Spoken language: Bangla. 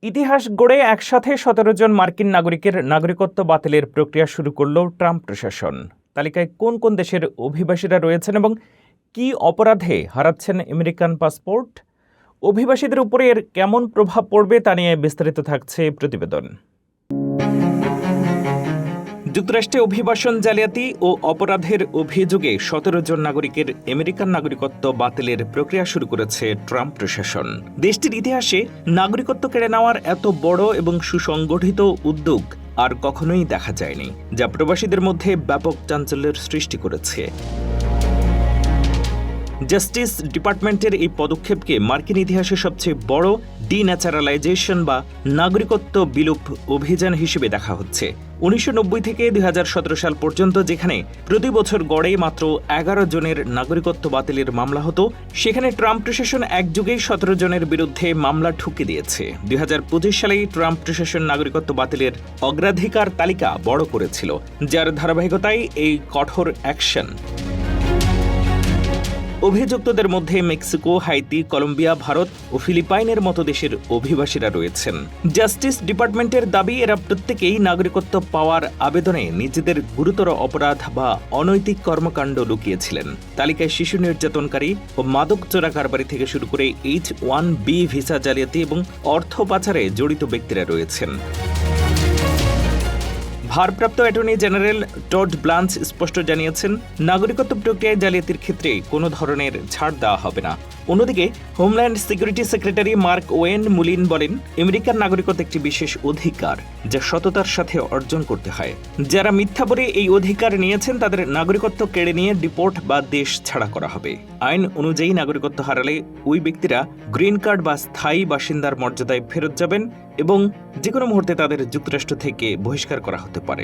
ইতিহাস গড়ে একসাথে ১৭ জন মার্কিন নাগরিকের নাগরিকত্ব বাতিলের প্রক্রিয়া শুরু করল ট্রাম্প প্রশাসন। তালিকায় কোন কোন দেশের অভিবাসীরা রয়েছেন এবং কী অপরাধে হারাচ্ছেন আমেরিকান পাসপোর্ট? অভিবাসীদের উপরে এর কেমন প্রভাব পড়বে তা নিয়ে বিস্তারিত থাকছে প্রতিবেদন। যুক্তরাষ্ট্রে অভিবাসন জালিয়াতি ও অপরাধের অভিযোগে ১৭ জন নাগরিকের আমেরিকান নাগরিকত্ব বাতিলের প্রক্রিয়া শুরু করেছে ট্রাম্প প্রশাসন। দেশটির ইতিহাসে নাগরিকত্ব কেড়ে নেওয়ার এত বড় এবং সুসংগঠিত উদ্যোগ আর কখনোই দেখা যায়নি, যা প্রবাসীদের মধ্যে ব্যাপক চাঞ্চল্যের সৃষ্টি করেছে। জাস্টিস ডিপার্টমেন্টের এই পদক্ষেপকে মার্কিন ইতিহাসে সবচেয়ে বড় ডিন্যাচারালাইজেশন বা নাগরিকত্ব বিলোপ অভিযান হিসেবে দেখা হচ্ছে। ১৯৯০ থেকে ২০১৭ সাল পর্যন্ত যেখানে প্রতি বছর গড়ে মাত্র ১১ জনের নাগরিকত্ব বাতিলের মামলা হতো, সেখানে ট্রাম্প প্রশাসন একযোগেই ১৭ জনের বিরুদ্ধে মামলা ঠুকে দিয়েছে। ২০২৫ সালেই ট্রাম্প প্রশাসন নাগরিকত্ব বাতিলের অগ্রাধিকার তালিকা বড় করেছিল, যার ধারাবাহিকতায় এই কঠোর অ্যাকশন। অভিযুক্তদের মধ্যে মেক্সিকো, হাইতি, কলম্বিয়া, ভারত ও ফিলিপাইনের মতো দেশের অভিবাসীরা রয়েছেন। জাস্টিস ডিপার্টমেন্টের দাবি, এরা প্রত্যেকেই নাগরিকত্ব পাওয়ার আবেদনে নিজেদের গুরুতর অপরাধ বা অনৈতিক কর্মকাণ্ড লুকিয়েছিলেন। তালিকায় শিশু নির্যাতনকারী ও মাদক চোরা কারবারি থেকে শুরু করে H-1B ভিসা জালিয়াতি এবং অর্থ পাচারে জড়িত ব্যক্তিরা রয়েছেন। ভারপ্রাপ্ত অ্যাটর্নি জেনারেল টড ব্লাঞ্চ স্পষ্ট জানিয়েছেন, নাগরিকত্ব প্রক্রিয়ায় জালিয়াতির ক্ষেত্রে কোনো ধরনের ছাড় দেওয়া হবে না। অন্যদিকে homeland security secretary Mark Wayne Mullin বলেন, আমেরিকার নাগরিকত্ব একটি বিশেষ অধিকার যা সততার সাথে অর্জন করতে হয়। যারা মিথ্যা বলে এই অধিকার নিয়েছেন তাদের নাগরিকত্ব কেড়ে নিয়ে ডিপোর্ট বা দেশ ছাড়া করা হবে। আইন অনুযায়ী নাগরিকত্ব হারালে ওই ব্যক্তিরা গ্রিন কার্ড বা স্থায়ী বাসিন্দার মর্যাদায় ফেরত যাবেন এবং যে কোনো মুহূর্তে তাদের যুক্তরাষ্ট্র থেকে বহিষ্কার করা হতে পারে।